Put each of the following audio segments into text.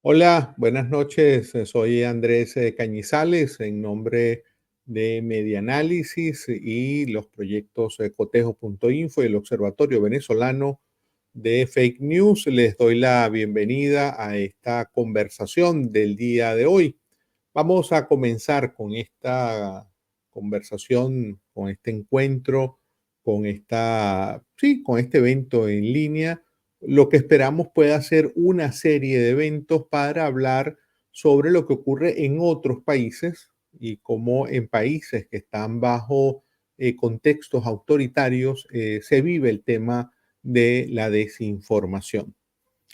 Hola, buenas noches. Soy Andrés Cañizales en nombre de Medianálisis y los proyectos Cotejo.info y el Observatorio Venezolano de Fake News. Les doy la bienvenida a esta conversación del día de hoy. Vamos a comenzar con esta conversación, con este encuentro, con este evento en línea. Lo que esperamos pueda ser una serie de eventos para hablar sobre lo que ocurre en otros países y cómo en países que están bajo contextos autoritarios se vive el tema de la desinformación.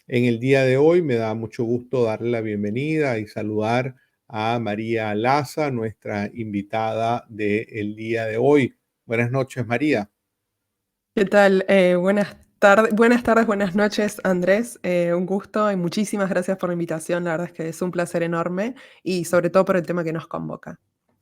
En el día de hoy me da mucho gusto darle la bienvenida y saludar a María Laza, nuestra invitada del día de hoy. Buenas noches, María. ¿Qué tal? Buenas tardes, buenas noches, Andrés. Un gusto y muchísimas gracias por la invitación. La verdad es que es un placer enorme y sobre todo por el tema que nos convoca.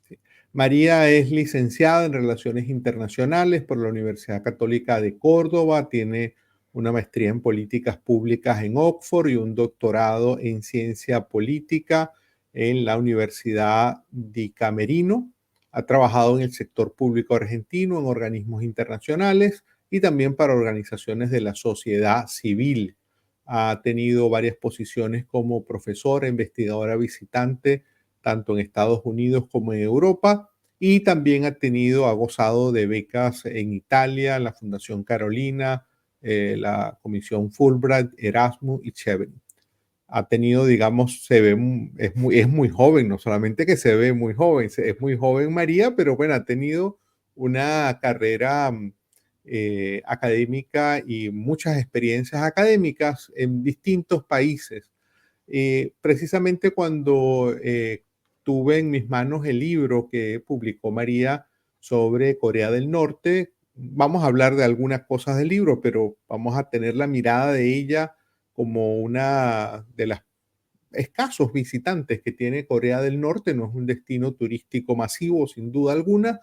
Sí. María es licenciada en Relaciones Internacionales por la Universidad Católica de Córdoba, tiene una maestría en Políticas Públicas en Oxford y un doctorado en Ciencia Política en la Universidad Di Camerino. Ha trabajado en el sector público argentino, en organismos internacionales y también para organizaciones de la sociedad civil. Ha tenido varias posiciones como profesora, investigadora visitante tanto en Estados Unidos como en Europa, y también ha gozado de becas en Italia, la Fundación Carolina, la Comisión Fulbright, Erasmus y Chevening. Ha tenido, digamos, es muy joven, no solamente que se ve muy joven, es muy joven María, pero bueno, ha tenido una carrera académica y muchas experiencias académicas en distintos países. Precisamente cuando tuve en mis manos el libro que publicó María sobre Corea del Norte, vamos a hablar de algunas cosas del libro, pero vamos a tener la mirada de ella como una de las escasos visitantes que tiene Corea del Norte. No es un destino turístico masivo, sin duda alguna.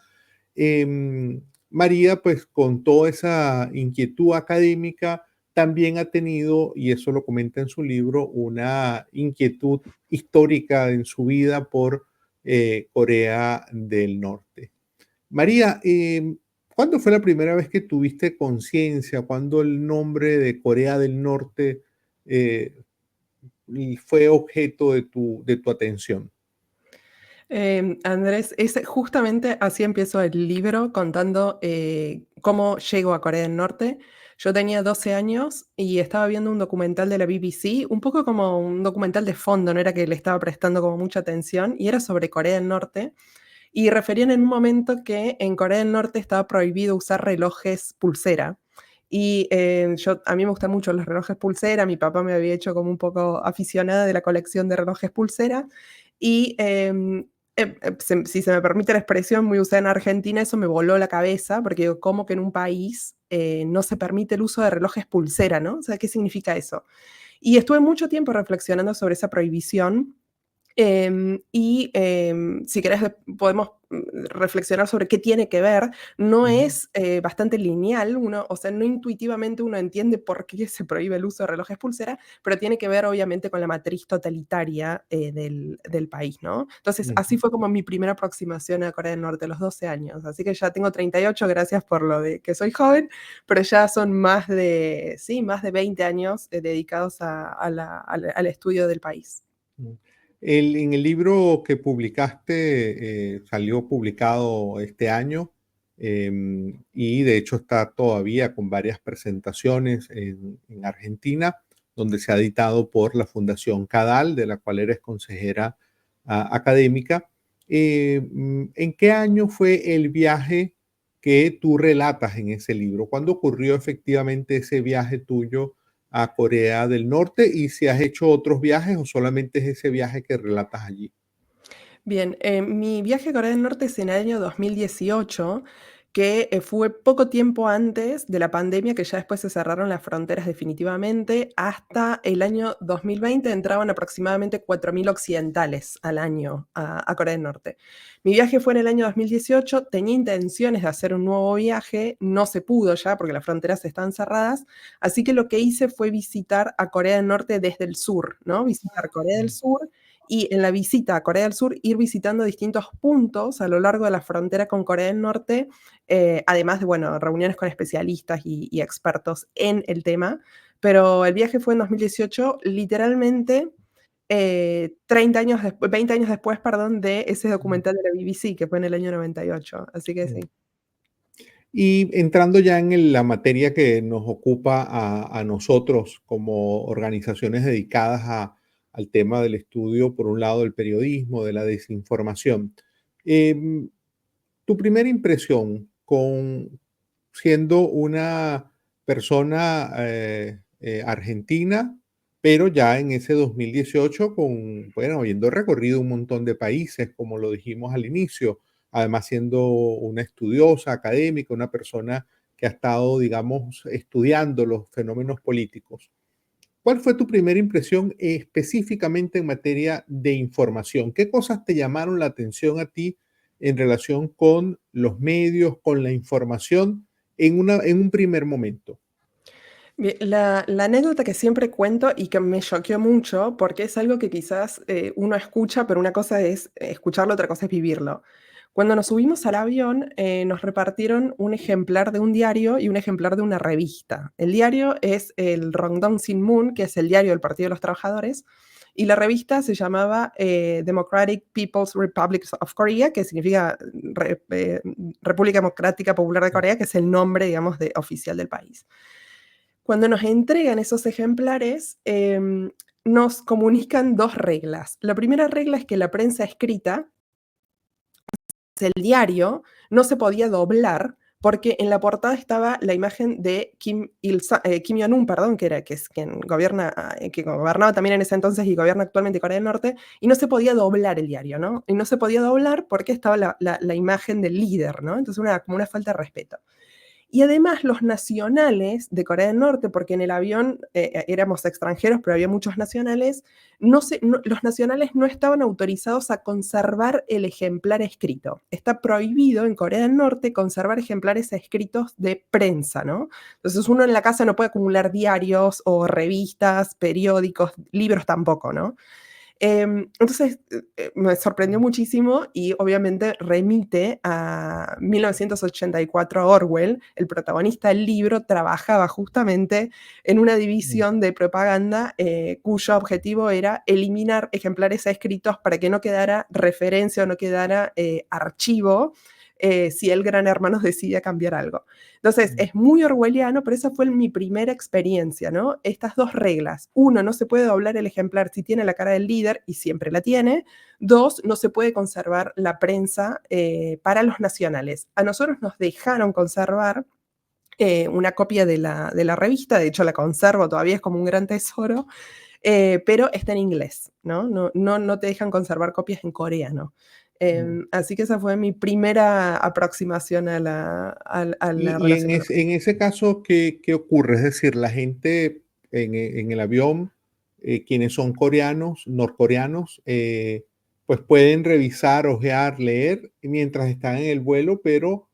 María, pues con toda esa inquietud académica, también ha tenido, y eso lo comenta en su libro, una inquietud histórica en su vida por Corea del Norte. María, ¿cuándo fue la primera vez que tuviste conciencia? ¿Cuándo el nombre de Corea del Norte eh, fue objeto de tu atención? Andrés, justamente así empiezo el libro contando cómo llego a Corea del Norte. Yo tenía 12 años y estaba viendo un documental de la BBC, un poco como un documental de fondo, no era que le estaba prestando como mucha atención, y era sobre Corea del Norte. Y referían en un momento que en Corea del Norte estaba prohibido usar relojes pulsera. Y a mí me gustan mucho los relojes pulsera, mi papá me había hecho como un poco aficionada de la colección de relojes pulsera. Y si se me permite la expresión muy usada en Argentina, eso me voló la cabeza, porque digo, ¿cómo que en un país no se permite el uso de relojes pulsera, ¿no? O sea, ¿qué significa eso? Y estuve mucho tiempo reflexionando sobre esa prohibición. Si querés, podemos reflexionar sobre qué tiene que ver. No Ujú, es bastante lineal, o sea, no intuitivamente uno entiende por qué se prohíbe el uso de relojes pulsera, pero tiene que ver obviamente con la matriz totalitaria del país, ¿no? Entonces, así ujú. fue como mi primera aproximación a Corea del Norte, a los 12 años. Así que ya tengo 38, gracias por lo de que soy joven, pero ya son sí, más de 20 años dedicados al estudio del país. Mm. En el libro que publicaste, salió publicado este año, y de hecho está todavía con varias presentaciones en Argentina, donde se ha editado por la Fundación Cadal, de la cual eres consejera académica. ¿En qué año fue el viaje que tú relatas en ese libro? ¿Cuándo ocurrió efectivamente ese viaje tuyo a Corea del Norte y si has hecho otros viajes o solamente es ese viaje que relatas allí? Bien, mi viaje a Corea del Norte es en el año 2018, que fue poco tiempo antes de la pandemia, que ya después se cerraron las fronteras definitivamente. Hasta el año 2020 entraban aproximadamente 4.000 occidentales al año a Corea del Norte. Mi viaje fue en el año 2018, tenía intenciones de hacer un nuevo viaje, no se pudo ya porque las fronteras están cerradas, así que lo que hice fue visitar a Corea del Norte desde el sur, ¿no? Visitar Corea del Sur y en la visita a Corea del Sur ir visitando distintos puntos a lo largo de la frontera con Corea del Norte, además de, bueno, reuniones con especialistas y expertos en el tema. Pero el viaje fue en 2018, literalmente 30 años 20 años después, perdón, de ese documental de la BBC, que fue en el año 98. Así que sí. Y entrando ya en la materia que nos ocupa a nosotros como organizaciones dedicadas al tema del estudio, por un lado, del periodismo, de la desinformación. em, Tu primera impresión siendo una persona argentina, pero ya en ese 2018 bueno, habiendo recorrido un montón de países, como lo dijimos al inicio, además siendo una estudiosa, académica, una persona que ha estado, digamos, estudiando los fenómenos políticos. ¿Cuál fue tu primera impresión específicamente en materia de información? ¿Qué cosas te llamaron la atención a ti en relación con los medios, con la información en un primer momento? La anécdota que siempre cuento y que me choqueó mucho, porque es algo que quizás uno escucha, pero una cosa es escucharlo, otra cosa es vivirlo. Cuando nos subimos al avión, nos repartieron un ejemplar de un diario y un ejemplar de una revista. El diario es el Rongdong Sinmun, que es el diario del Partido de los Trabajadores, y la revista se llamaba Democratic People's Republic of Korea, que significa República Democrática Popular de Corea, que es el nombre, digamos, oficial del país. Cuando nos entregan esos ejemplares, nos comunican 2 reglas. La primera regla es que la prensa escrita, el diario, no se podía doblar, porque en la portada estaba la imagen de Kim Jong-un, perdón, que es quien gobierna, que gobernaba también en ese entonces y gobierna actualmente Corea del Norte, y no se podía doblar el diario, ¿no? Y no se podía doblar porque estaba la imagen del líder, ¿no? Entonces como una falta de respeto. Y además los nacionales de Corea del Norte, porque en el avión éramos extranjeros, pero había muchos nacionales, los nacionales no estaban autorizados a conservar el ejemplar escrito. Está prohibido en Corea del Norte conservar ejemplares escritos de prensa, ¿no? Entonces uno en la casa no puede acumular diarios o revistas, periódicos, libros tampoco, ¿no? Entonces, me sorprendió muchísimo y obviamente remite a 1984 Orwell. El protagonista del libro trabajaba justamente en una división de propaganda cuyo objetivo era eliminar ejemplares escritos para que no quedara referencia o no quedara archivo si el gran hermano decide cambiar algo. Entonces, es muy orwelliano, pero esa fue mi primera experiencia, ¿no? Estas 2 reglas. 1, no se puede doblar el ejemplar si tiene la cara del líder, y siempre la tiene. 2, no se puede conservar la prensa para los nacionales. A nosotros nos dejaron conservar una copia de la revista, de hecho la conservo todavía, es como un gran tesoro, pero está en inglés, ¿no? No te dejan conservar copias en coreano. Así que esa fue mi primera aproximación a la Y relación con los en ese caso, ¿qué ocurre? Es decir, la gente en el avión, quienes son coreanos, norcoreanos, pues pueden revisar, ojear, leer mientras están en el vuelo, pero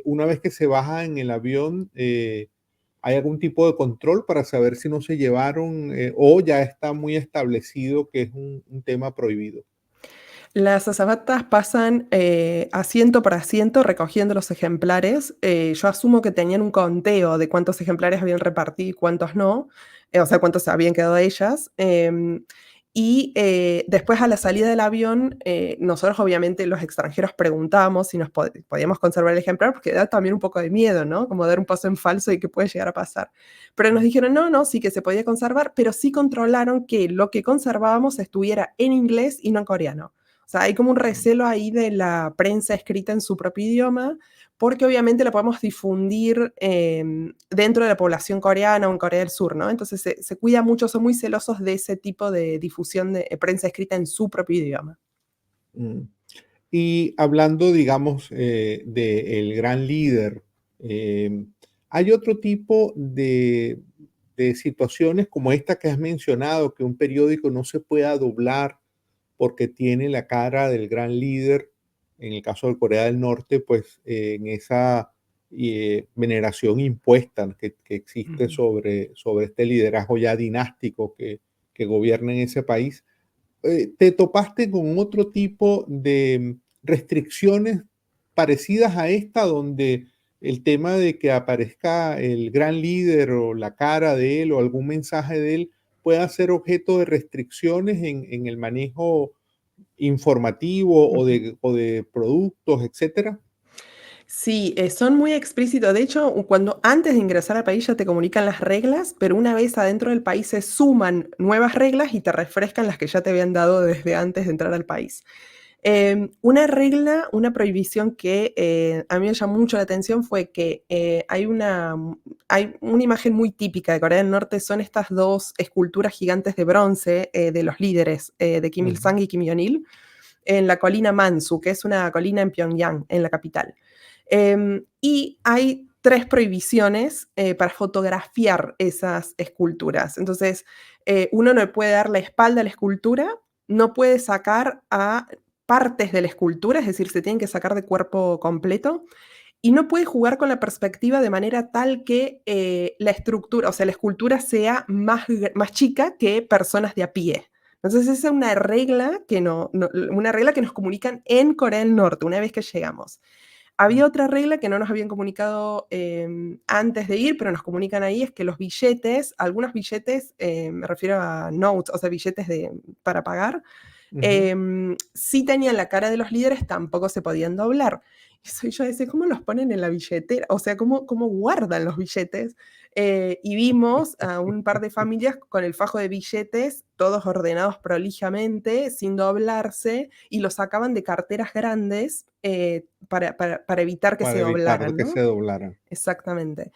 una vez que se baja en el avión, ¿hay algún tipo de control para saber si no se llevaron o ya está muy establecido que es un tema prohibido? Las azafatas pasan asiento por asiento recogiendo los ejemplares. Yo asumo que tenían un conteo de cuántos ejemplares habían repartido y cuántos no, o sea, cuántos se habían quedado de ellas. Y después a la salida del avión, nosotros obviamente los extranjeros preguntábamos si nos podíamos conservar el ejemplar, porque da también un poco de miedo, ¿no? Como dar un paso en falso y que puede llegar a pasar. Pero nos dijeron, no, no, sí que se podía conservar, pero sí controlaron que lo que conservábamos estuviera en inglés y no en coreano. O sea, hay como un recelo ahí de la prensa escrita en su propio idioma, porque obviamente la podemos difundir dentro de la población coreana o en Corea del Sur, ¿no? Entonces se cuida mucho, son muy celosos de ese tipo de difusión de prensa escrita en su propio idioma. Mm. Y hablando, digamos, del gran líder, eh, hay otro tipo de situaciones como esta que has mencionado, que un periódico no se pueda doblar porque tiene la cara del gran líder, en el caso de Corea del Norte, pues en esa veneración impuesta que existe Ujú. sobre este liderazgo ya dinástico que gobierna en ese país. ¿Te topaste con otro tipo de restricciones parecidas a esta, donde el tema de que aparezca el gran líder o la cara de él o algún mensaje de él pueda ser objeto de restricciones en el manejo informativo Ujú. o de productos, etcétera? Sí, son muy explícitos. De hecho, cuando antes de ingresar al país ya te comunican las reglas, pero una vez adentro del país se suman nuevas reglas y te refrescan las que ya te habían dado desde antes de entrar al país. Una regla, una prohibición que a mí me llamó mucho la atención fue que hay una imagen muy típica de Corea del Norte, son estas dos esculturas gigantes de bronce de los líderes de Kim Ujú, Il-sung y Kim Jong-il en la colina Mansu, que es una colina en Pyongyang, en la capital. Y hay 3 prohibiciones para fotografiar esas esculturas. Entonces, uno no puede dar la espalda a la escultura, no puede sacar a partes de la escultura, es decir, se tienen que sacar de cuerpo completo, y no puede jugar con la perspectiva de manera tal que la estructura, o sea, la escultura sea más chica que personas de a pie. Entonces, esa es una regla una regla que nos comunican en Corea del Norte una vez que llegamos. mm, Había otra regla que no nos habían comunicado antes de ir, pero nos comunican ahí, es que los billetes, algunos billetes, me refiero a notes, o sea, billetes para pagar, ujú. si tenían la cara de los líderes, tampoco se podían doblar. Y yo decía, ¿cómo los ponen en la billetera? O sea, ¿cómo guardan los billetes? Y vimos a un par de familias con el fajo de billetes, todos ordenados prolijamente, sin doblarse, y los sacaban de carteras grandes para evitar que se Para evitar doblaran, que se ¿no? doblaran. Exactamente.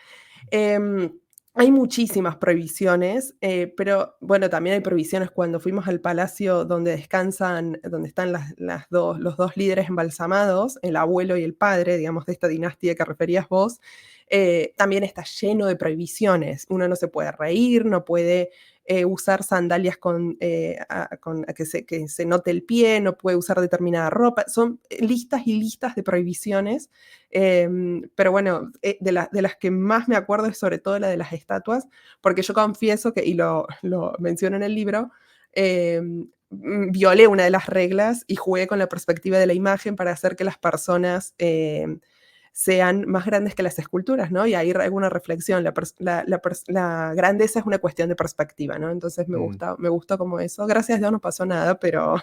Em, Hay muchísimas prohibiciones, pero bueno, también hay prohibiciones cuando fuimos al palacio donde descansan, donde están los dos líderes embalsamados, el abuelo y el padre, digamos, de esta dinastía que referías vos. También está lleno de prohibiciones. Uno no se puede reír, no puede usar sandalias que se note el pie, no puede usar determinada ropa. Son listas y listas de prohibiciones. Pero bueno, de las que más me acuerdo es sobre todo la de las estatuas, porque yo confieso que, y lo menciono en el libro, violé una de las reglas y jugué con la perspectiva de la imagen para hacer que las personas sean más grandes que las esculturas, ¿no? Y ahí hago una reflexión, la grandeza es una cuestión de perspectiva, ¿no? Entonces Mm. me gusta como eso. Gracias a Dios no pasó nada, pero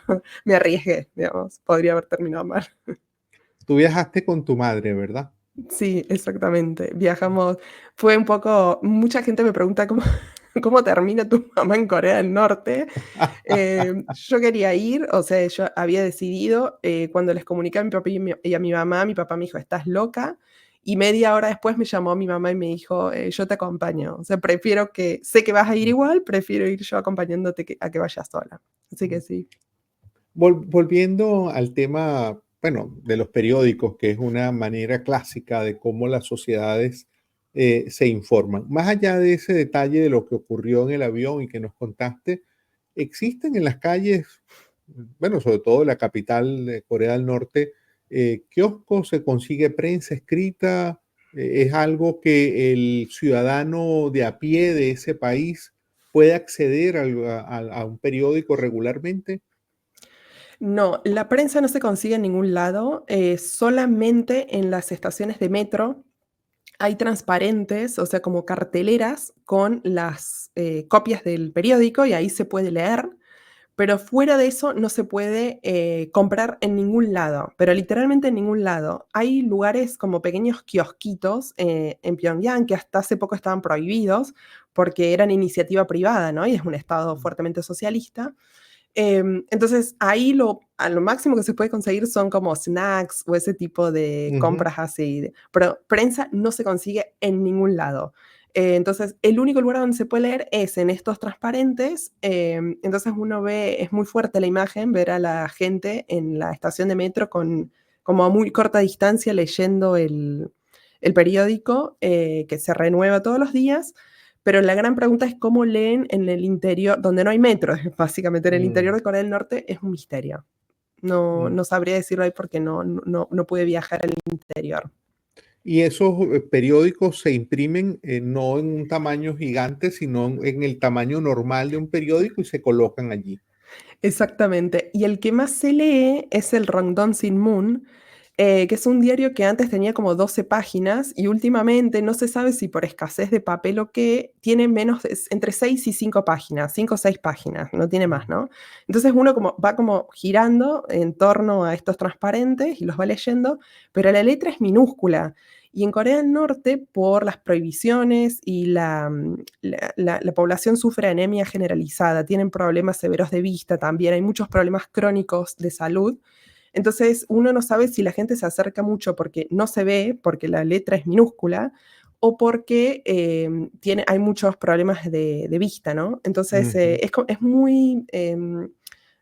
me arriesgué, digamos, podría haber terminado mal. Tú viajaste con tu madre, ¿verdad? Sí, exactamente. Viajamos, fue un poco, mucha gente me pregunta cómo, cómo termina tu mamá en Corea del Norte. Yo quería ir, o sea, yo había decidido, cuando les comuniqué a mi papá y a mi papá me dijo, estás loca. Y media hora después me llamó mi mamá y me dijo, yo te acompaño. O sea, prefiero que, sé que vas a ir igual, prefiero ir yo acompañándote a que vayas sola. Así que sí. Volviendo al tema, bueno, de los periódicos, que es una manera clásica de cómo las sociedades se informan. Más allá de ese detalle de lo que ocurrió en el avión y que nos contaste, existen en las calles, bueno, sobre todo en la capital de Corea del Norte, kioscos, se consigue prensa escrita, es algo que el ciudadano de a pie de ese país puede acceder a un periódico regularmente. No, la prensa no se consigue en ningún lado, solamente en las estaciones de metro hay transparentes, o sea, como carteleras con las copias del periódico y ahí se puede leer, pero fuera de eso no se puede comprar en ningún lado, pero literalmente en ningún lado. Hay lugares como pequeños kiosquitos en Pyongyang que hasta hace poco estaban prohibidos porque eran iniciativa privada, ¿no? Y es un estado fuertemente socialista. Entonces, ahí a lo máximo que se puede conseguir son como snacks o ese tipo de Ujú. compras así, pero prensa no se consigue en ningún lado. Entonces, el único lugar donde se puede leer es en estos transparentes. Entonces uno ve, es muy fuerte la imagen, ver a la gente en la estación de metro como a muy corta distancia leyendo el periódico, que se renueva todos los días. Pero la gran pregunta es cómo leen en el interior, donde no hay metro, básicamente en el interior Mm, de Corea del Norte es un misterio. No, mm. no sabría decirlo ahí porque no pude viajar al interior. Y esos periódicos se imprimen no en un tamaño gigante, sino en el tamaño normal de un periódico y se colocan allí. Exactamente. Y el que más se lee es el Rangdong Sinmun, que es un diario que antes tenía como 12 páginas y últimamente, no se sabe si por escasez de papel o qué, tiene menos entre 6 y 5 páginas, 5 o 6 páginas, no tiene más, Mm, ¿no? Entonces uno como, va como girando en torno a estos transparentes y los va leyendo, pero la letra es minúscula. Y en Corea del Norte, por las prohibiciones y la población sufre anemia generalizada, tienen problemas severos de vista también, hay muchos problemas crónicos de salud. Entonces, uno no sabe si la gente se acerca mucho porque no se ve, porque la letra es minúscula, o porque hay muchos problemas de vista, ¿no? Entonces, ujú, es muy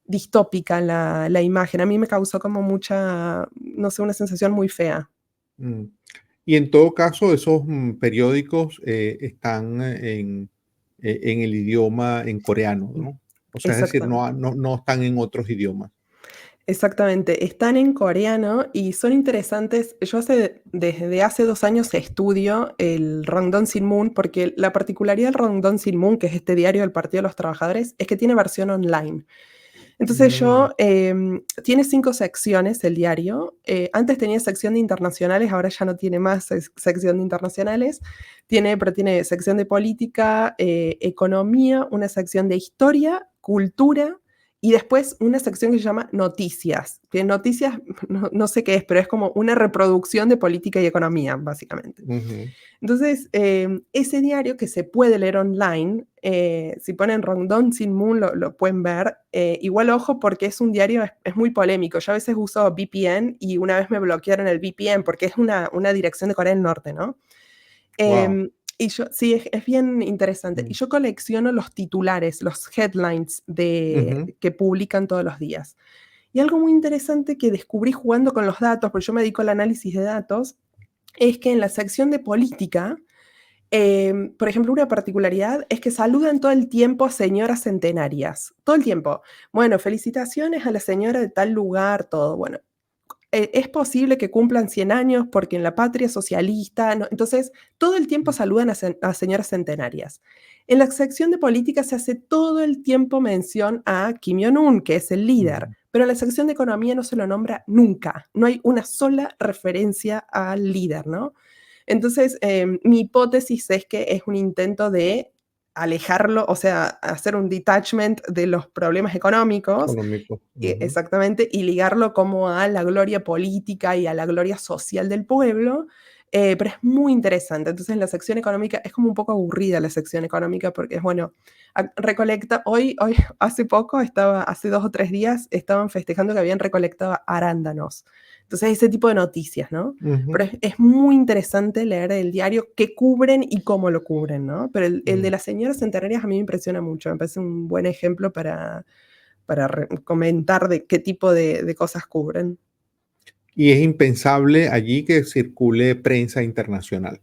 distópica la imagen. A mí me causó como mucha, no sé, una sensación muy fea. mm. Y en todo caso, esos periódicos están en el idioma en coreano, Mm, ¿no? O sea, es decir, exactamente. no están en otros idiomas. Exactamente, están en coreano y son interesantes. Yo desde hace 2 años estudio el Rangdong Sinmun, porque la particularidad del Rangdong Sinmun, que es este diario del Partido de los Trabajadores, es que tiene versión online. Entonces Mm, tiene 5 secciones el diario. Antes tenía sección de internacionales, ahora ya no tiene más sección de internacionales. Pero tiene sección de política, economía, una sección de historia, cultura y después una sección que se llama noticias. Que noticias, no sé qué es, pero es como una reproducción de política y economía, básicamente. ujú, Entonces, ese diario que se puede leer online, si ponen Rongdong Sinmun lo pueden ver. Igual ojo porque es un diario, es muy polémico. Yo a veces uso VPN y una vez me bloquearon el VPN porque es una dirección de Corea del Norte, ¿no? wow. Y yo, sí, es bien interesante. Y Mm, yo colecciono los titulares, los headlines ujú, que publican todos los días. Y algo muy interesante que descubrí jugando con los datos, porque yo me dedico al análisis de datos, es que en la sección de política, por ejemplo, una particularidad es que saludan todo el tiempo a señoras centenarias, todo el tiempo. Bueno, felicitaciones a la señora de tal lugar, todo. Bueno, es posible que cumplan 100 años porque en la patria socialista, ¿no? Entonces, todo el tiempo saludan a señoras centenarias. En la sección de política se hace todo el tiempo mención a Kim Jong-un, que es el líder, ujú, pero en la sección de economía no se lo nombra nunca. No hay una sola referencia al líder, ¿no? Entonces, mi hipótesis es que es un intento de alejarlo, o sea, hacer un detachment de los problemas económicos, económico. Ujú, exactamente, y ligarlo como a la gloria política y a la gloria social del pueblo, pero es muy interesante. Entonces, la sección económica es como un poco aburrida la sección económica porque es, bueno, recolecta, hace 2 o 3 días, estaban festejando que habían recolectado arándanos. Entonces, ese tipo de noticias, ¿no? ujú, Pero es muy interesante leer el diario qué cubren y cómo lo cubren, ¿no? Pero el mm. de las señoras centenarias a mí me impresiona mucho, me parece un buen ejemplo para comentar de qué tipo de cosas cubren. Y es impensable allí que circule prensa internacional.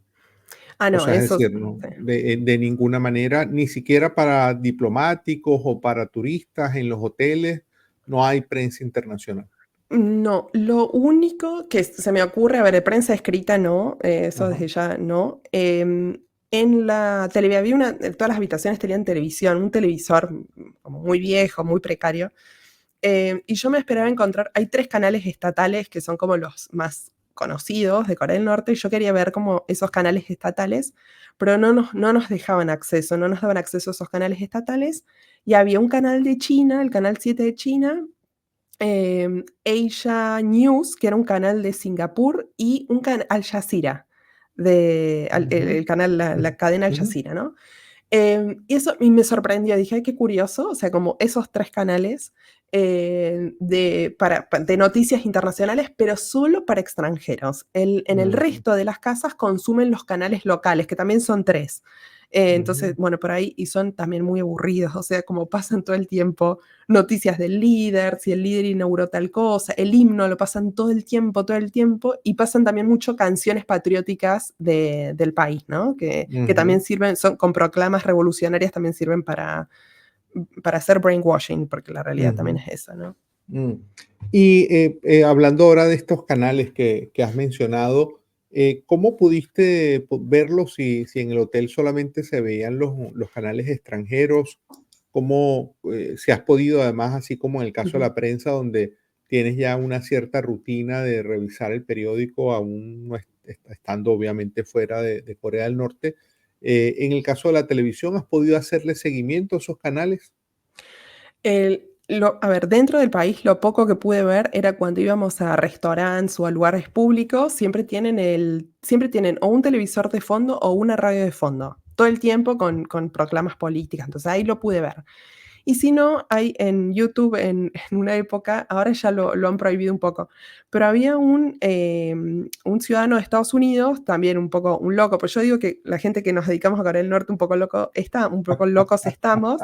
Ah, O no, sea, es eso sí. decir, de ninguna manera, ni siquiera para diplomáticos o para turistas en los hoteles, no hay prensa internacional. No, lo único que se me ocurre, a ver, de prensa escrita no, eso Ajá. desde ya no. En la televisión, todas las habitaciones tenían televisión, un televisor como muy viejo, muy precario. Y yo me esperaba encontrar, hay 3 canales estatales que son como los más conocidos de Corea del Norte, y yo quería ver como esos canales estatales, pero no nos dejaban acceso, no nos daban acceso a esos canales estatales, y había un canal de China, el canal 7 de China, Asia News, que era un canal de Singapur, y un canal Al Jazeera, Ujú, el canal, ujú, la cadena Al ujú, Jazeera, ¿no? Y eso y me sorprendió, dije: "Ay, qué curioso", o sea, como esos 3 canales. de noticias internacionales, pero solo para extranjeros. En el Ujú, resto de las casas consumen los canales locales, que también son 3. Entonces, ujú, bueno, por ahí, y son también muy aburridos, o sea, como pasan todo el tiempo noticias del líder, si el líder inauguró tal cosa, el himno lo pasan todo el tiempo, y pasan también mucho canciones patrióticas del país, ¿no? Que también ujú, sirven, son con proclamas revolucionarias, también sirven para hacer brainwashing, porque la realidad también ujú, es esa, ¿no? mm. Y hablando ahora de estos canales que has mencionado, ¿cómo pudiste verlos si en el hotel solamente se veían los canales extranjeros? ¿Cómo, si has podido además, así como en el caso de Ujú. la prensa, donde tienes ya una cierta rutina de revisar el periódico, aún no estando obviamente fuera de Corea del Norte, en el caso de la televisión, ¿has podido hacerle seguimiento a esos canales? A ver, dentro del país, lo poco que pude ver era cuando íbamos a restaurantes o a lugares públicos, siempre tienen o un televisor de fondo o una radio de fondo, todo el tiempo con proclamas políticas, entonces ahí lo pude ver. Y si no, hay en YouTube, en una época, ahora ya lo han prohibido un poco, pero había un ciudadano de Estados Unidos, también un poco un loco, pues yo digo que la gente que nos dedicamos a Corea del Norte un poco locos estamos,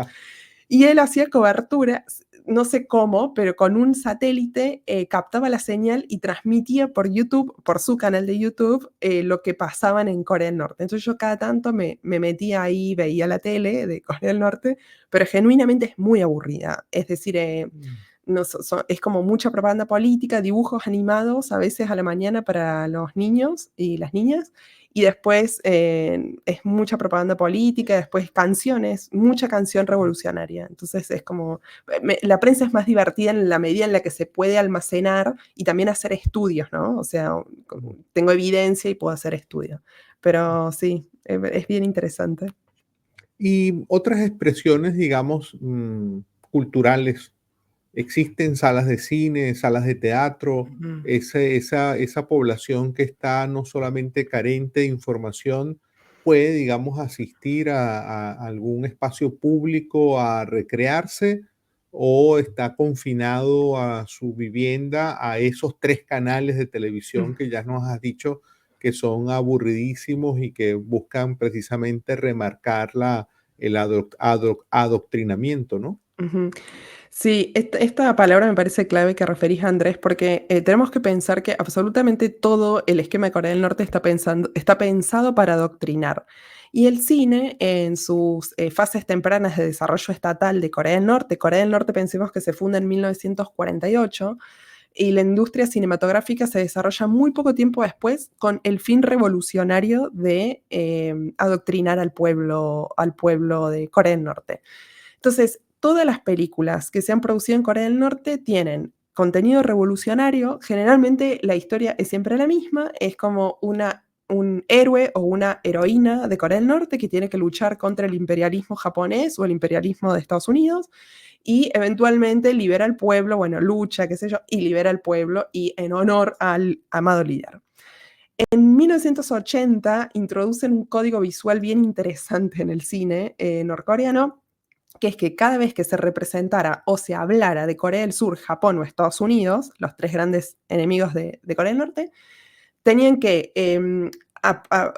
y él hacía coberturas, no sé cómo, pero con un satélite, captaba la señal y transmitía por YouTube, por su canal de YouTube, lo que pasaban en Corea del Norte. Entonces, yo cada tanto me metía ahí, veía la tele de Corea del Norte, pero genuinamente es muy aburrida. Es decir, no es como mucha propaganda política, dibujos animados a veces a la mañana para los niños y las niñas, y después es mucha propaganda política, después canciones, mucha canción revolucionaria. Entonces es como, la prensa es más divertida en la medida en la que se puede almacenar y también hacer estudios, ¿no? O sea, tengo evidencia y puedo hacer estudios. Pero sí, es bien interesante. Y otras expresiones, digamos, culturales. Existen salas de cine, salas de teatro, Ujú. esa población que está no solamente carente de información, puede, digamos, asistir a algún espacio público a recrearse, o está confinado a su vivienda, a esos 3 canales de televisión que ya nos has dicho que son aburridísimos y que buscan precisamente remarcar el adoctrinamiento, ¿no? Ujú. Sí, esta palabra me parece clave que referís a Andrés, porque tenemos que pensar que absolutamente todo el esquema de Corea del Norte está pensado para adoctrinar. Y el cine, en sus fases tempranas de desarrollo estatal de Corea del Norte pensemos que se funda en 1948, y la industria cinematográfica se desarrolla muy poco tiempo después con el fin revolucionario de adoctrinar al pueblo de Corea del Norte. Entonces, todas las películas que se han producido en Corea del Norte tienen contenido revolucionario. Generalmente la historia es siempre la misma, es como un héroe o una heroína de Corea del Norte que tiene que luchar contra el imperialismo japonés o el imperialismo de Estados Unidos y eventualmente libera al pueblo, bueno, lucha, qué sé yo, y libera al pueblo y en honor al amado líder. En 1980 introducen un código visual bien interesante en el cine norcoreano, que es que cada vez que se representara o se hablara de Corea del Sur, Japón o Estados Unidos, los 3 grandes enemigos de Corea del Norte, tenían que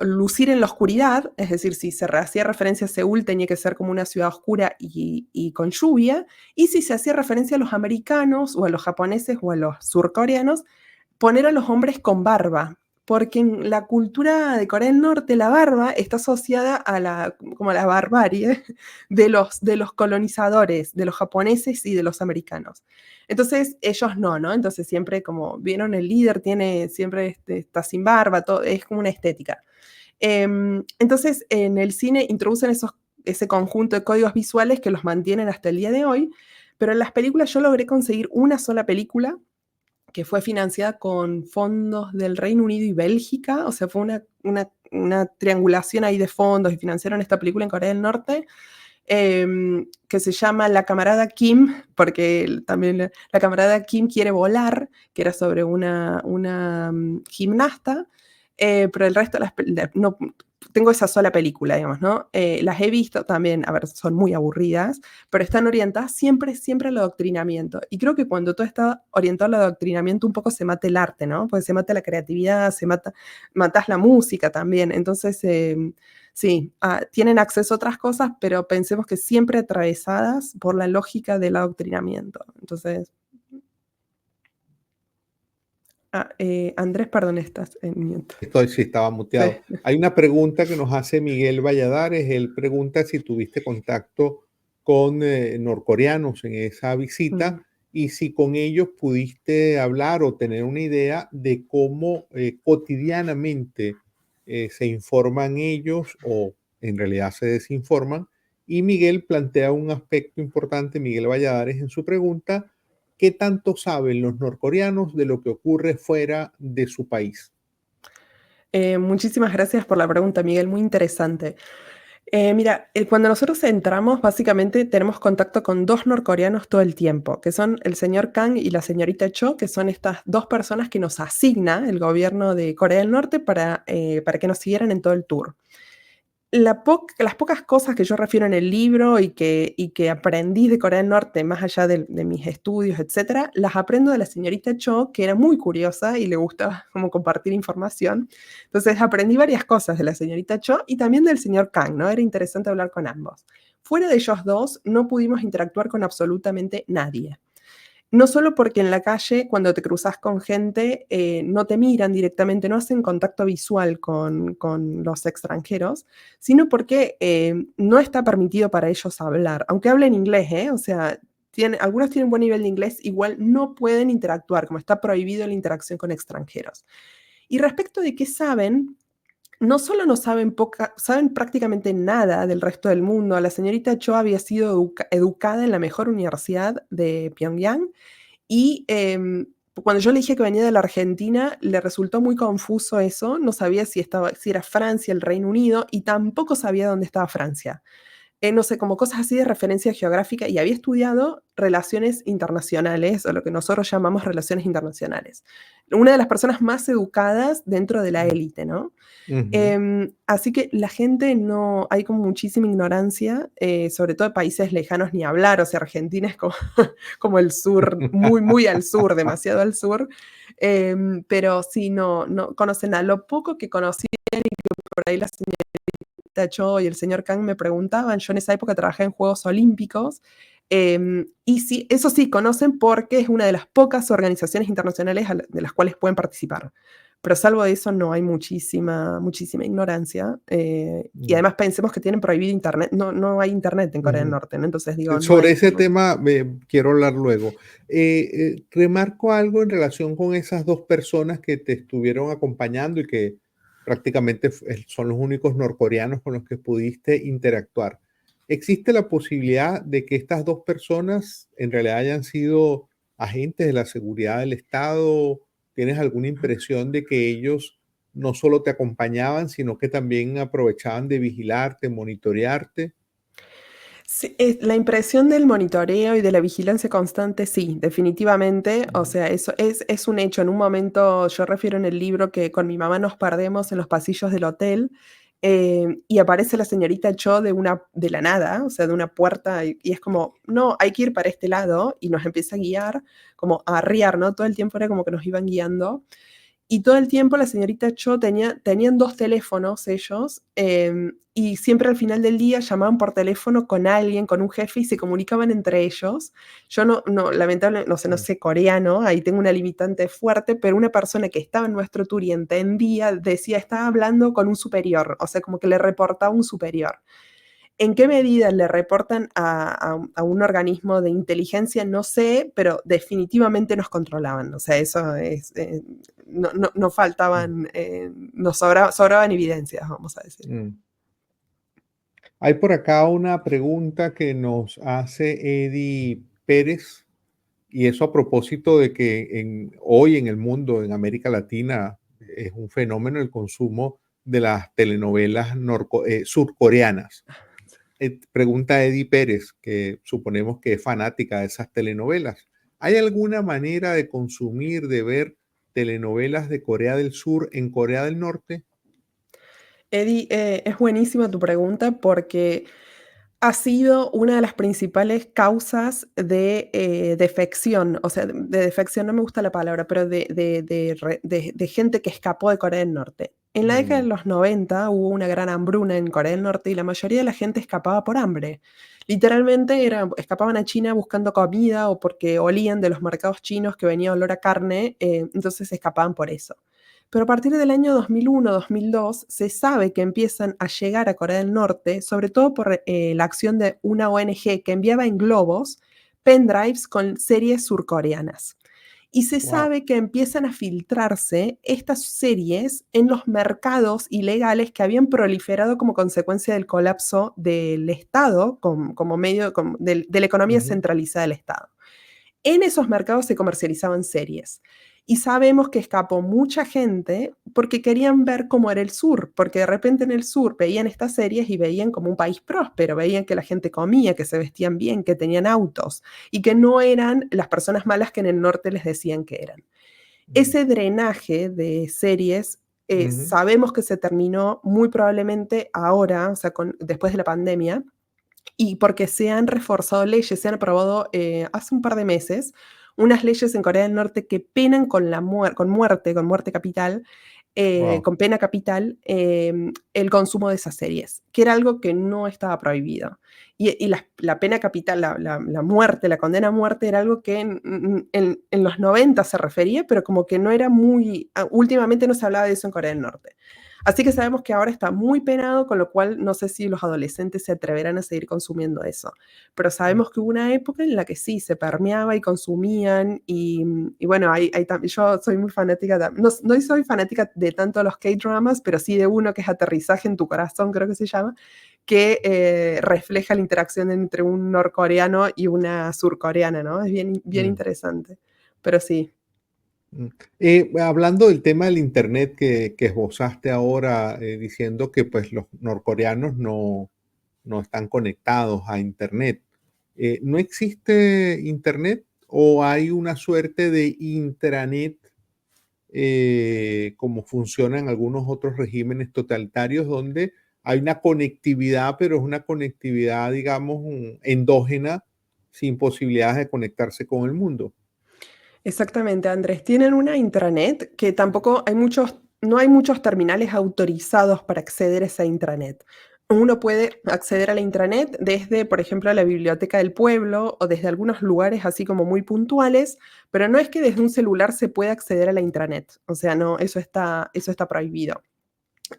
lucir en la oscuridad, es decir, si se hacía referencia a Seúl, tenía que ser como una ciudad oscura y con lluvia, y si se hacía referencia a los americanos o a los japoneses o a los surcoreanos, poner a los hombres con barba, porque en la cultura de Corea del Norte la barba está asociada como a la barbarie de los colonizadores, de los japoneses y de los americanos. Entonces ellos no, ¿no? Entonces siempre como vieron el líder tiene siempre está sin barba, todo, es como una estética. Entonces en el cine introducen ese conjunto de códigos visuales que los mantienen hasta el día de hoy, pero en las películas yo logré conseguir una sola película que fue financiada con fondos del Reino Unido y Bélgica, o sea, fue una triangulación ahí de fondos y financiaron esta película en Corea del Norte, que se llama La camarada Kim, porque también la camarada Kim quiere volar, que era sobre una gimnasta, pero el resto de no tengo esa sola película, digamos, ¿no? Las he visto también, a ver, son muy aburridas, pero están orientadas siempre, siempre al adoctrinamiento. Y creo que cuando todo está orientado al adoctrinamiento, un poco se mata el arte, ¿no? Porque se mata la creatividad, matas la música también. Entonces, sí, tienen acceso a otras cosas, pero pensemos que siempre atravesadas por la lógica del adoctrinamiento. Entonces, Andrés, perdón, estás en mute. Sí, estaba muteado. Sí. Hay una pregunta que nos hace Miguel Valladares. Él pregunta si tuviste contacto con norcoreanos en esa visita y si con ellos pudiste hablar o tener una idea de cómo cotidianamente se informan ellos o en realidad se desinforman. Y Miguel plantea un aspecto importante, Miguel Valladares, en su pregunta: ¿qué tanto saben los norcoreanos de lo que ocurre fuera de su país? Muchísimas gracias por la pregunta, Miguel, muy interesante. Mira, cuando nosotros entramos, básicamente tenemos contacto con dos norcoreanos todo el tiempo, que son el señor Kang y la señorita Cho, que son estas dos personas que nos asigna el gobierno de Corea del Norte para que nos siguieran en todo el tour. Las pocas cosas que yo refiero en el libro y que aprendí de Corea del Norte, más allá de mis estudios, etcétera, las aprendo de la señorita Cho, que era muy curiosa y le gustaba como compartir información. Entonces aprendí varias cosas de la señorita Cho y también del señor Kang, ¿no? Era interesante hablar con ambos. Fuera de ellos dos, no pudimos interactuar con absolutamente nadie. No solo porque en la calle, cuando te cruzas con gente, no te miran directamente, no hacen contacto visual con los extranjeros, sino porque no está permitido para ellos hablar, aunque hablen inglés, ¿eh? O sea, algunos tienen buen nivel de inglés, igual no pueden interactuar, como está prohibido la interacción con extranjeros. Y respecto de qué saben, no solo no saben prácticamente nada del resto del mundo. La señorita Cho había sido educada en la mejor universidad de Pyongyang y, cuando yo le dije que venía de la Argentina, le resultó muy confuso eso, no sabía si era Francia, el Reino Unido, y tampoco sabía dónde estaba Francia. No sé, como cosas así de referencia geográfica, y había estudiado relaciones internacionales, o lo que nosotros llamamos relaciones internacionales. Una de las personas más educadas dentro de la élite, ¿no? Ujú. Así que la gente no hay como muchísima ignorancia, sobre todo de países lejanos ni hablar, o sea, Argentina es como como el sur, muy, muy al sur, demasiado al sur, pero sí, no conocen nada. Lo poco que conocían y que por ahí la señorita Cho y el señor Kang me preguntaban, yo en esa época trabajé en Juegos Olímpicos, y sí, eso sí, conocen porque es una de las pocas organizaciones internacionales de las cuales pueden participar. Pero salvo de eso no hay muchísima, muchísima ignorancia. Y Mm, además pensemos que tienen prohibido internet. No hay internet en Corea del ujú. Norte, ¿no? Entonces digo, no Sobre hay ese como... tema quiero hablar luego. Remarco algo en relación con esas dos personas que te estuvieron acompañando y que prácticamente son los únicos norcoreanos con los que pudiste interactuar. ¿Existe la posibilidad de que estas dos personas en realidad hayan sido agentes de la seguridad del Estado? ¿Tienes alguna impresión de que ellos no solo te acompañaban, sino que también aprovechaban de vigilarte, monitorearte? Sí, la impresión del monitoreo y de la vigilancia constante, sí, definitivamente. O Ujú. sea, eso es un hecho. En un momento, yo refiero en el libro que con mi mamá nos perdemos en los pasillos del hotel, y aparece la señorita Cho de la nada, o sea, de una puerta, y es como, no, hay que ir para este lado, y nos empieza a guiar, como a arriar, ¿no? Todo el tiempo era como que nos iban guiando. Y todo el tiempo la señorita Cho tenían 2 teléfonos ellos, y siempre al final del día llamaban por teléfono con alguien, con un jefe, y se comunicaban entre ellos. Yo lamentablemente, no sé coreano, ahí tengo una limitante fuerte, pero una persona que estaba en nuestro tour y entendía, decía: "Estaba hablando con un superior", o sea, como que le reportaba a un superior. ¿En qué medida le reportan a un organismo de inteligencia? No sé, pero definitivamente nos controlaban. O sea, eso es, no Mm, faltaban, nos sobraban evidencias, vamos a decir. mm. Hay por acá una pregunta que nos hace Eddie Pérez, y eso a propósito de que hoy en el mundo, en América Latina, es un fenómeno el consumo de las telenovelas surcoreanas. Pregunta Eddie Pérez, que suponemos que es fanática de esas telenovelas. ¿Hay alguna manera de consumir, de ver telenovelas de Corea del Sur en Corea del Norte? Eddie, es buenísima tu pregunta porque ha sido una de las principales causas de defección, o sea, de defección no me gusta la palabra, pero de gente que escapó de Corea del Norte. En la década Mm, de los 90 hubo una gran hambruna en Corea del Norte y la mayoría de la gente escapaba por hambre. Literalmente escapaban a China buscando comida o porque olían de los mercados chinos que venía olor a carne, entonces escapaban por eso. Pero a partir del año 2001-2002 se sabe que empiezan a llegar a Corea del Norte, sobre todo por la acción de una ONG que enviaba en globos pendrives con series surcoreanas. Y se wow. sabe que empiezan a filtrarse estas series en los mercados ilegales que habían proliferado como consecuencia del colapso del Estado, como medio de la economía Ujú, centralizada del Estado. En esos mercados se comercializaban series. Y sabemos que escapó mucha gente porque querían ver cómo era el sur, porque de repente en el sur veían estas series y veían como un país próspero, veían que la gente comía, que se vestían bien, que tenían autos y que no eran las personas malas que en el norte les decían que eran. mm, Ese drenaje de series ujú, sabemos que se terminó muy probablemente ahora, o sea, después de la pandemia, y porque se han reforzado leyes, se han aprobado hace un par de meses unas leyes en Corea del Norte que penan con muerte capital, wow. con pena capital, el consumo de esas series, que era algo que no estaba prohibido. Y la pena capital, la muerte, la condena a muerte era algo que en los 90 se refería, pero como que no era muy, últimamente no se hablaba de eso en Corea del Norte. Así que sabemos que ahora está muy penado, con lo cual no sé si los adolescentes se atreverán a seguir consumiendo eso. Pero Mm, sabemos que hubo una época en la que sí, se permeaba y consumían y bueno, yo soy muy fanática, no soy fanática de tanto los K-dramas, pero sí de uno que es Aterrizaje en tu corazón, creo que se llama, que refleja la interacción entre un norcoreano y una surcoreana, ¿no? Es bien, bien mm. interesante. Pero sí. Mm. Hablando del tema del Internet que esbozaste ahora, diciendo que pues los norcoreanos no están conectados a Internet. ¿No existe Internet o hay una suerte de intranet como funciona en algunos otros regímenes totalitarios donde hay una conectividad, pero es una conectividad, digamos, endógena, sin posibilidades de conectarse con el mundo? Exactamente, Andrés. Tienen una intranet que tampoco no hay muchos terminales autorizados para acceder a esa intranet. Uno puede acceder a la intranet desde, por ejemplo, la biblioteca del pueblo o desde algunos lugares así como muy puntuales, pero no es que desde un celular se pueda acceder a la intranet. O sea, no, eso está prohibido.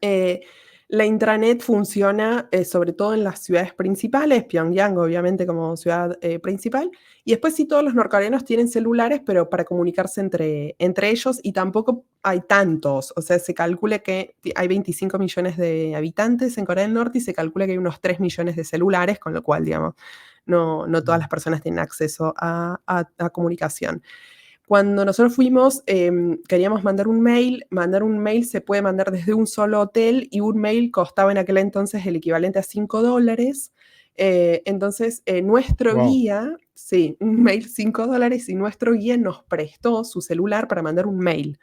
Eh, la intranet funciona sobre todo en las ciudades principales, Pyongyang obviamente como ciudad principal, y después sí todos los norcoreanos tienen celulares, pero para comunicarse entre ellos y tampoco hay tantos, o sea, se calcula que hay 25 millones de habitantes en Corea del Norte y se calcula que hay unos 3 millones de celulares, con lo cual, digamos, no todas Mm, las personas tienen acceso a comunicación. Cuando nosotros fuimos, queríamos mandar un mail se puede mandar desde un solo hotel y un mail costaba en aquel entonces el equivalente a $5. Entonces, nuestro wow. guía, sí, un mail $5 y nuestro guía nos prestó su celular para mandar un mail,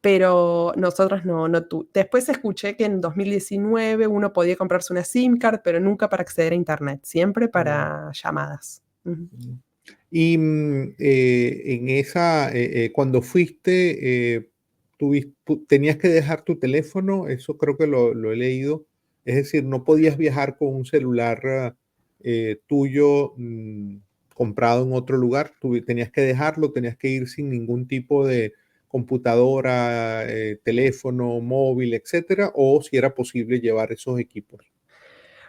pero nosotros después escuché que en 2019 uno podía comprarse una SIM card, pero nunca para acceder a internet, siempre Mm, para llamadas. Ujú. mm. Y en esa, cuando fuiste, tenías que dejar tu teléfono, eso creo que lo he leído. Es decir, no podías viajar con un celular tuyo comprado en otro lugar. Tenías que dejarlo, tenías que ir sin ningún tipo de computadora, teléfono, móvil, etcétera, o si era posible llevar esos equipos.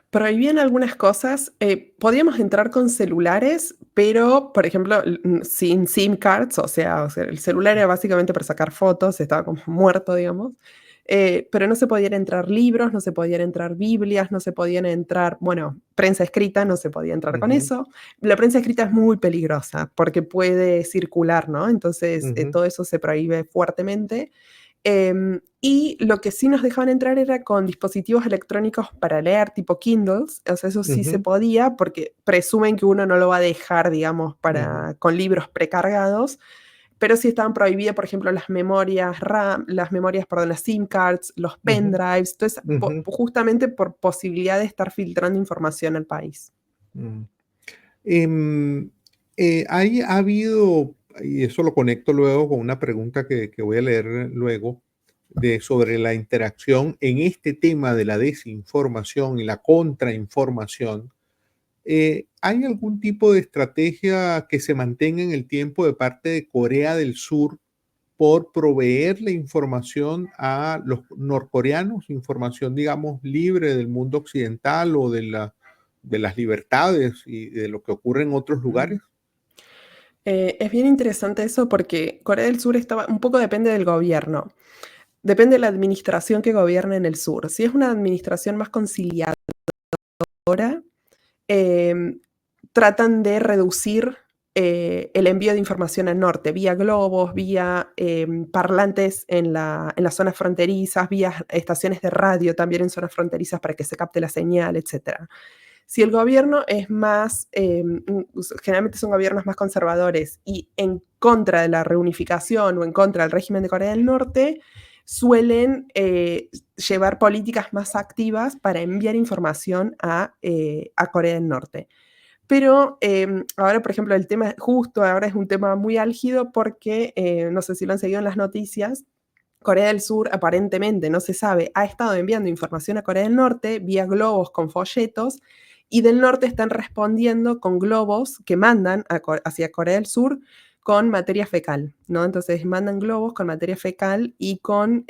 Prohibían algunas cosas, podíamos entrar con celulares, pero, por ejemplo, sin SIM cards, o sea, el celular era básicamente para sacar fotos, estaba como muerto, digamos, pero no se podían entrar libros, no se podían entrar Biblias, no se podían entrar, bueno, prensa escrita, no se podía entrar con Ujú, eso. La prensa escrita es muy peligrosa porque puede circular, ¿no? Entonces, ujú, todo eso se prohíbe fuertemente. Y lo que sí nos dejaban entrar era con dispositivos electrónicos para leer, tipo Kindles, o sea, eso sí se ujú, podía, porque presumen que uno no lo va a dejar, digamos, ujú, con libros precargados, pero sí estaban prohibidas, por ejemplo, las memorias RAM, perdón, las SIM cards, los Ujú, pendrives, entonces, ujú, justamente por posibilidad de estar filtrando información al país. mm. Em, ha habido, y eso lo conecto luego con una pregunta que voy a leer luego, sobre la interacción en este tema de la desinformación y la contrainformación. ¿Hay algún tipo de estrategia que se mantenga en el tiempo de parte de Corea del Sur por proveerle información a los norcoreanos, información, digamos, libre del mundo occidental o de las libertades y de lo que ocurre en otros lugares? Es bien interesante eso porque Corea del Sur estaba un poco depende del gobierno, depende de la administración que gobierna en el sur. Si es una administración más conciliadora, em, tratan de reducir el envío de información al norte, vía globos, vía parlantes en las zonas fronterizas, vía estaciones de radio también en zonas fronterizas para que se capte la señal, etcétera. Si el gobierno es más, generalmente son gobiernos más conservadores y en contra de la reunificación o en contra del régimen de Corea del Norte, suelen llevar políticas más activas para enviar información a Corea del Norte. Pero ahora, por ejemplo, el tema justo ahora es un tema muy álgido porque, no sé si lo han seguido en las noticias, Corea del Sur aparentemente, no se sabe, ha estado enviando información a Corea del Norte vía globos con folletos y del norte están respondiendo con globos que mandan hacia Corea del Sur con materia fecal, ¿no? Entonces mandan globos con materia fecal y con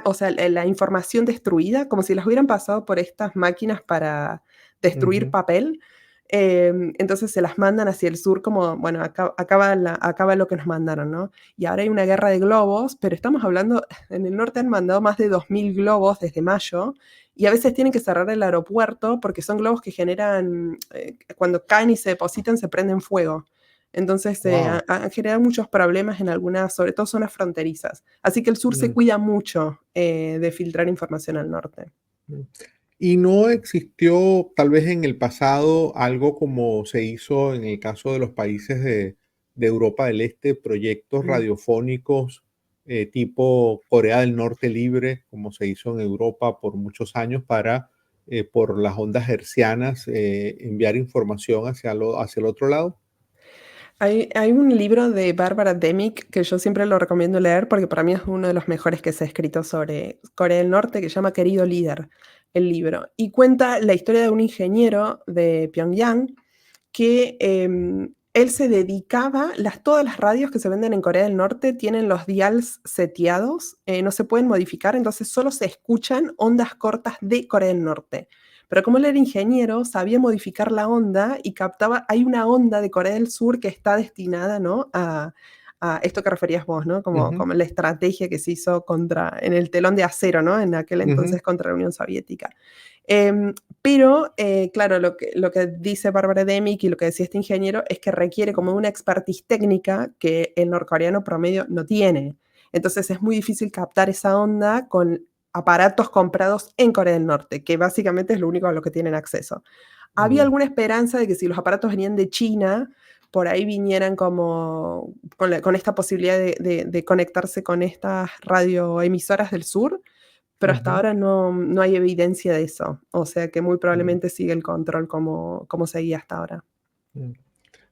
o sea, la información destruida, como si las hubieran pasado por estas máquinas para destruir Ujú, papel. Entonces se las mandan hacia el sur como, bueno, acaba lo que nos mandaron, ¿no? Y ahora hay una guerra de globos, pero estamos hablando, en el norte han mandado más de 2000 globos desde mayo y a veces tienen que cerrar el aeropuerto porque son globos que generan, cuando caen y se depositan, se prenden fuego. Entonces, wow. han generado muchos problemas en algunas, sobre todo zonas fronterizas. Así que el sur se Mm, cuida mucho de filtrar información al norte. mm. ¿Y no existió tal vez en el pasado algo como se hizo en el caso de los países de Europa del Este, proyectos Mm. radiofónicos tipo Corea del Norte Libre, como se hizo en Europa por muchos años para, por las ondas hercianas, enviar información hacia el otro lado? Hay un libro de Barbara Demick que yo siempre lo recomiendo leer porque para mí es uno de los mejores que se ha escrito sobre Corea del Norte, que se llama Querido Líder, el libro. Y cuenta la historia de un ingeniero de Pyongyang que él se dedicaba, todas las radios que se venden en Corea del Norte tienen los dials seteados, no se pueden modificar, entonces solo se escuchan ondas cortas de Corea del Norte. Pero como él era ingeniero, sabía modificar la onda y captaba, hay una onda de Corea del Sur que está destinada, ¿no? A esto que referías vos, ¿no? Ujú, Como la estrategia que se hizo en el telón de acero, ¿no? En aquel ujú, entonces contra la Unión Soviética. Pero, claro, lo que dice Barbara Demick y lo que decía este ingeniero es que requiere como una expertise técnica que el norcoreano promedio no tiene. Entonces es muy difícil captar esa onda con aparatos comprados en Corea del Norte, que básicamente es lo único a lo que tienen acceso. Había mm, alguna esperanza de que si los aparatos venían de China, por ahí vinieran como con esta posibilidad de conectarse con estas radioemisoras del sur, pero hasta ujú, ahora no hay evidencia de eso. O sea que muy mm, probablemente sigue el control como seguía hasta ahora. mm.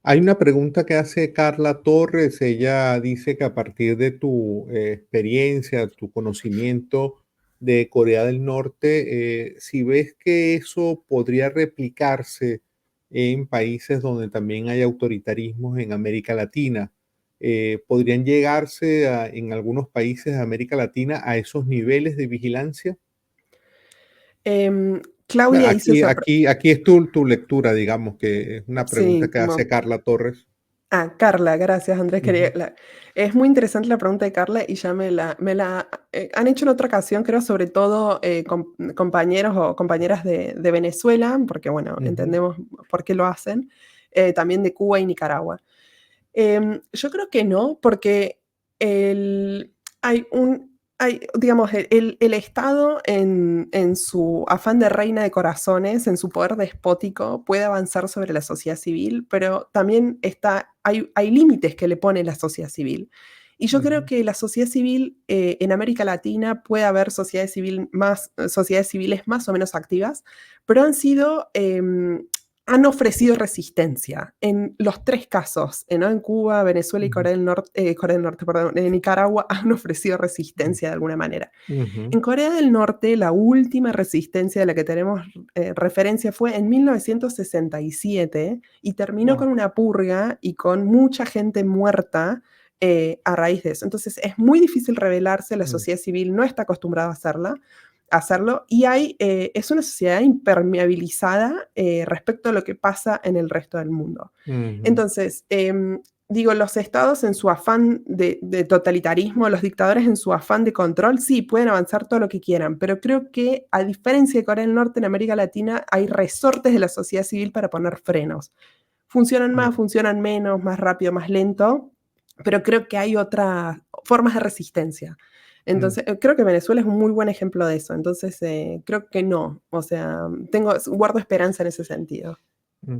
Hay una pregunta que hace Carla Torres. Ella dice que a partir de tu experiencia, tu conocimiento de Corea del Norte, si ves que eso podría replicarse en países donde también hay autoritarismos en América Latina, ¿podrían llegarse en algunos países de América Latina a esos niveles de vigilancia? Claudia hizo esa Aquí es tu lectura, digamos, que es una pregunta sí, que hace Carla Torres. Carla, gracias, Andrés. Ujú, Es muy interesante la pregunta de Carla y ya han hecho en otra ocasión, creo, sobre todo compañeros o compañeras de Venezuela, porque bueno, ujú. entendemos por qué lo hacen, también de Cuba y Nicaragua. Yo creo que no, porque el- hay un, digamos, el Estado en su afán de reina de corazones, en su poder despótico, puede avanzar sobre la sociedad civil, pero también hay límites que le pone la sociedad civil. Y yo creo Ujú, que la sociedad civil, en América Latina puede haber sociedades civiles más o menos activas, pero han ofrecido resistencia en los 3 casos, ¿no? En Cuba, Venezuela y ujú, Corea del Norte, perdón, en Nicaragua han ofrecido ujú, resistencia de alguna manera. ujú, En Corea del Norte, la última resistencia de la que tenemos referencia fue en 1967 y terminó wow, con una purga y con mucha gente muerta a raíz de eso. Entonces es muy difícil rebelarse, la mm, sociedad civil no está acostumbrada a hacerlo y es una sociedad impermeabilizada respecto a lo que pasa en el resto del mundo. ujú, Entonces, digo, los estados en su afán de totalitarismo, los dictadores en su afán de control, sí, pueden avanzar todo lo que quieran, pero creo que a diferencia de Corea del Norte, en América Latina hay resortes de la sociedad civil para poner frenos. Funcionan mm, más, funcionan menos, más rápido, más lento, pero creo que hay otras formas de resistencia. mm, Entonces, creo que Venezuela es un muy buen ejemplo de eso. Entonces, creo que no. O sea, guardo esperanza en ese sentido. mm.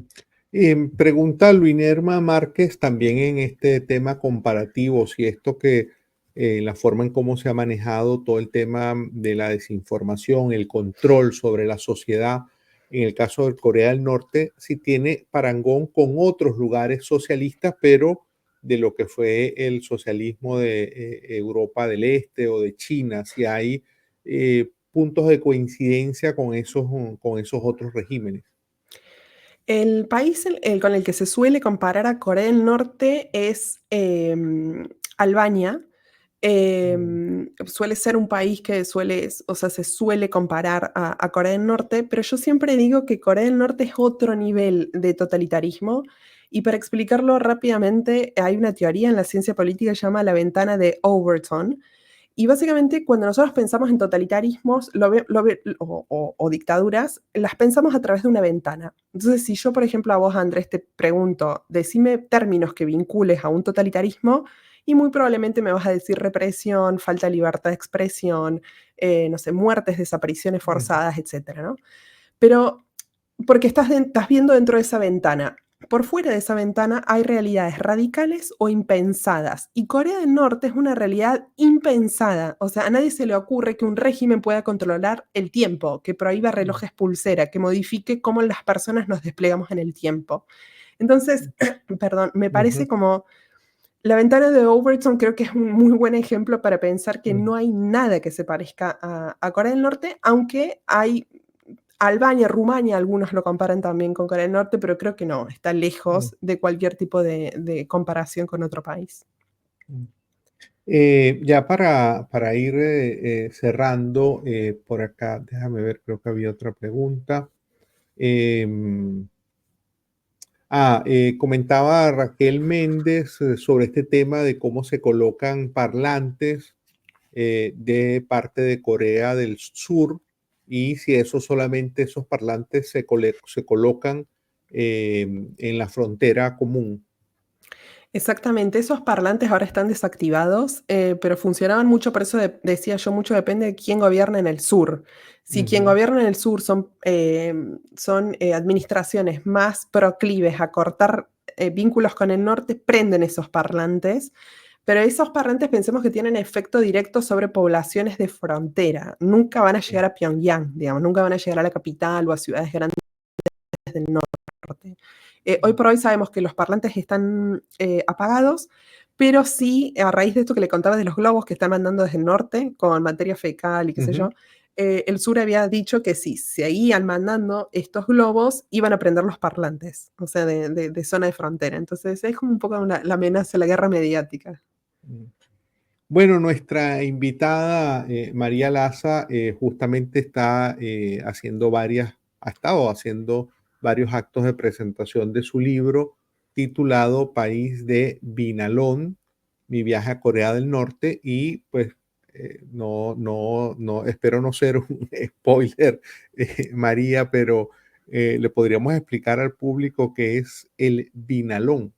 Pregunta Luinerma Márquez también en este tema comparativo, si esto que la forma en cómo se ha manejado todo el tema de la desinformación, el control sobre la sociedad, en el caso de Corea del Norte, si tiene parangón con otros lugares socialistas, pero de lo que fue el socialismo de Europa del Este o de China, si hay puntos de coincidencia con esos otros regímenes. El país con el que se suele comparar a Corea del Norte es Albania. Mm, Suele ser un país que o sea, se suele comparar a Corea del Norte, pero yo siempre digo que Corea del Norte es otro nivel de totalitarismo. Y para explicarlo rápidamente, hay una teoría en la ciencia política que se llama la ventana de Overton, y básicamente, cuando nosotros pensamos en totalitarismos o dictaduras, las pensamos a través de una ventana. Entonces, si yo, por ejemplo, a vos, Andrés, te pregunto, decime términos que vincules a un totalitarismo, y muy probablemente me vas a decir represión, falta de libertad de expresión, no sé, muertes, desapariciones ujú, forzadas, etcétera, ¿no? Pero porque estás viendo dentro de esa ventana. Por fuera de esa ventana hay realidades radicales o impensadas. Y Corea del Norte es una realidad impensada. O sea, a nadie se le ocurre que un régimen pueda controlar el tiempo, que prohíba mm, relojes pulsera, que modifique cómo las personas nos desplegamos en el tiempo. Entonces, perdón, me ujú, parece como la ventana de Overton creo que es un muy buen ejemplo para pensar que mm, no hay nada que se parezca a Corea del Norte, aunque hay Albania, Rumania, algunos lo comparan también con Corea del Norte, pero creo que no, está mm, lejos de cualquier tipo de comparación con otro país. mm. Ya para ir cerrando, por acá, déjame ver, creo que había otra pregunta. Em, Comentaba Raquel Méndez sobre este tema de cómo se colocan parlantes de parte de Corea del Sur y si eso solamente esos parlantes se colocan en la frontera común. Exactamente, esos parlantes ahora están desactivados, pero funcionaban mucho, por eso decía yo, mucho depende de quién gobierna en el sur. Si quien Ujú, gobierna en el sur son administraciones más proclives a cortar vínculos con el norte, prenden esos parlantes, pero esos parlantes pensemos que tienen efecto directo sobre poblaciones de frontera. Nunca van a llegar a Pyongyang, digamos, nunca van a llegar a la capital o a ciudades grandes del norte. Hoy mm, por hoy sabemos que los parlantes están apagados, pero sí, a raíz de esto que le contaba de los globos que están mandando desde el norte con materia fecal y qué sé yo, ujú, el sur había dicho que si seguían mandando estos globos, iban a prender los parlantes, o sea, de zona de frontera. Entonces es como un poco la amenaza, la guerra mediática. mm. Bueno, nuestra invitada María Laza justamente está haciendo ha estado haciendo varios actos de presentación de su libro titulado País de Vinalón, mi viaje a Corea del Norte y pues no, espero no ser un spoiler, María, pero le podríamos explicar al público qué es el Vinalón.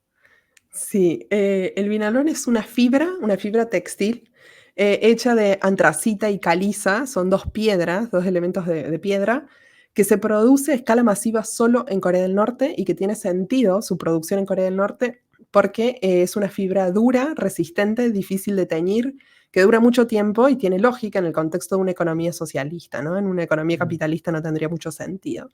Sí, el vinalón es una fibra textil hecha de antracita y caliza, son 2 piedras, 2 elementos de piedra, que se produce a escala masiva solo en Corea del Norte y que tiene sentido su producción en Corea del Norte porque es una fibra dura, resistente, difícil de teñir, que dura mucho tiempo y tiene lógica en el contexto de una economía socialista, ¿no? En una economía capitalista no tendría mucho sentido.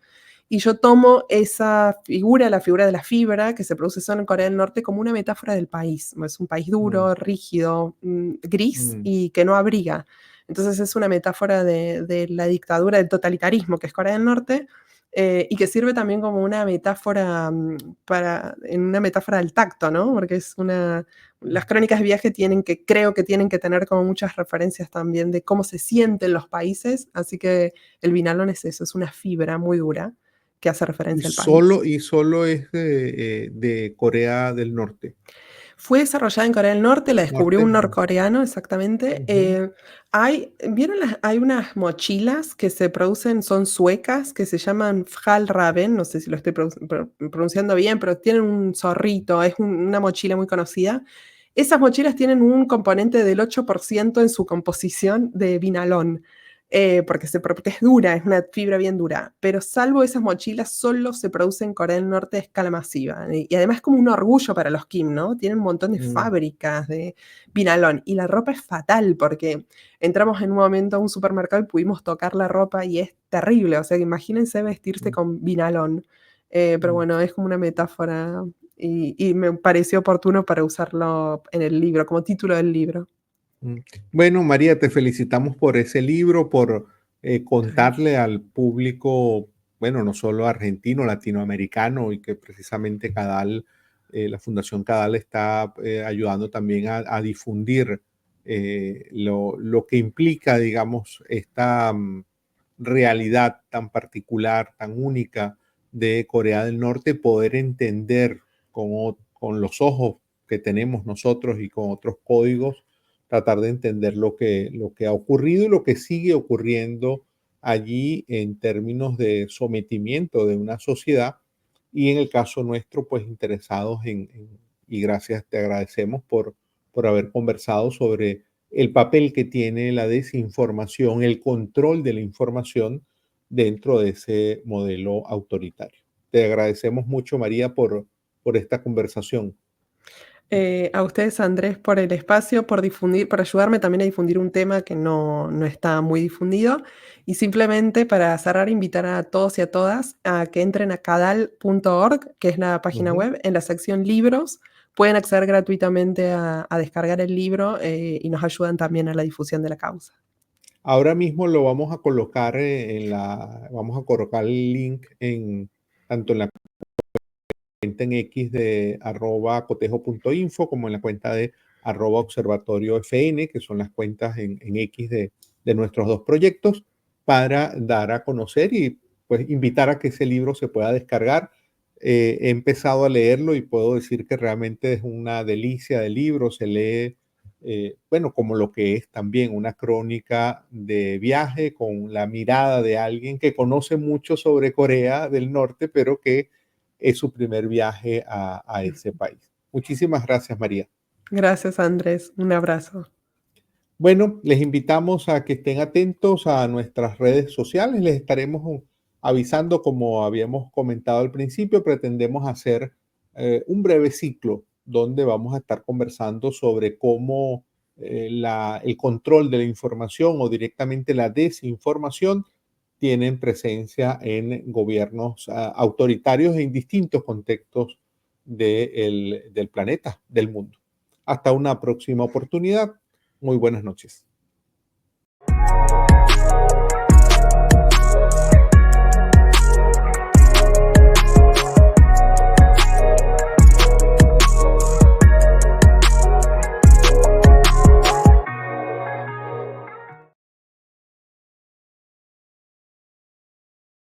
Y yo tomo esa figura, la figura de la fibra que se produce solo en Corea del Norte, como una metáfora del país. Es un país Mm, duro, rígido, gris mm, y que no abriga. Entonces es una metáfora de la dictadura, del totalitarismo que es Corea del Norte, y que sirve también como una metáfora en una metáfora del tacto, ¿no? Porque es una, las crónicas de viaje creo que tienen que tener como muchas referencias también de cómo se sienten los países, así que el vinalón es eso, es una fibra muy dura que hace referencia al país. y solo es de Corea del Norte. Fue desarrollada en Corea del Norte, la descubrió Norte, un no. norcoreano, exactamente. Ujú. Hay unas mochilas que se producen, son suecas, que se llaman Fjällräven, no sé si lo estoy pronunciando bien, pero tienen un zorrito, es una mochila muy conocida. Esas mochilas tienen un componente del 8% en su composición de vinalón. Porque es dura, es una fibra bien dura, pero salvo esas mochilas solo se produce en Corea del Norte a escala masiva. Y además como un orgullo para los Kim, ¿no? Tienen un montón de Mm, fábricas de vinalón y la ropa es fatal porque entramos en un momento a un supermercado y pudimos tocar la ropa y es terrible, o sea, que imagínense vestirse mm, con vinalón. Pero mm, bueno, es como una metáfora y me pareció oportuno para usarlo en el libro, como título del libro. mm. Bueno, María, te felicitamos por ese libro, por Ay, contarle al público, bueno, no solo argentino, latinoamericano, y que precisamente Cadal, la Fundación Cadal está ayudando también a difundir lo que implica, digamos, esta realidad tan particular, tan única de Corea del Norte, poder entender con los ojos que tenemos nosotros y con otros códigos, tratar de entender lo que ha ocurrido y lo que sigue ocurriendo allí en términos de sometimiento de una sociedad y en el caso nuestro, pues interesados y gracias, te agradecemos por haber conversado sobre el papel que tiene la desinformación, el control de la información dentro de ese modelo autoritario. Te agradecemos mucho, María, por esta conversación. A ustedes, Andrés, por el espacio, por difundir, por ayudarme también a difundir un tema que no está muy difundido. Y simplemente para cerrar, invitar a todos y a todas a que entren a cadal.org, que es la página Ujú. web, en la sección libros. Pueden acceder gratuitamente a descargar el libro y nos ayudan también a la difusión de la causa. Ahora mismo lo vamos a colocar vamos a colocar el link tanto en la cuenta en X de @cotejo.info como en la cuenta de @observatoriofn, que son las cuentas en X de nuestros dos proyectos, para dar a conocer y pues invitar a que ese libro se pueda descargar. He empezado a leerlo y puedo decir que realmente es una delicia de libro, se lee, bueno, como lo que es también una crónica de viaje con la mirada de alguien que conoce mucho sobre Corea del Norte, pero que es su primer viaje a ese país. Muchísimas gracias, María. Gracias, Andrés. Un abrazo. Bueno, les invitamos a que estén atentos a nuestras redes sociales. Les estaremos avisando, como habíamos comentado al principio, pretendemos hacer un breve ciclo donde vamos a estar conversando sobre cómo el control de la información o directamente la desinformación tienen presencia en gobiernos autoritarios en distintos contextos del planeta, del mundo. Hasta una próxima oportunidad. Muy buenas noches.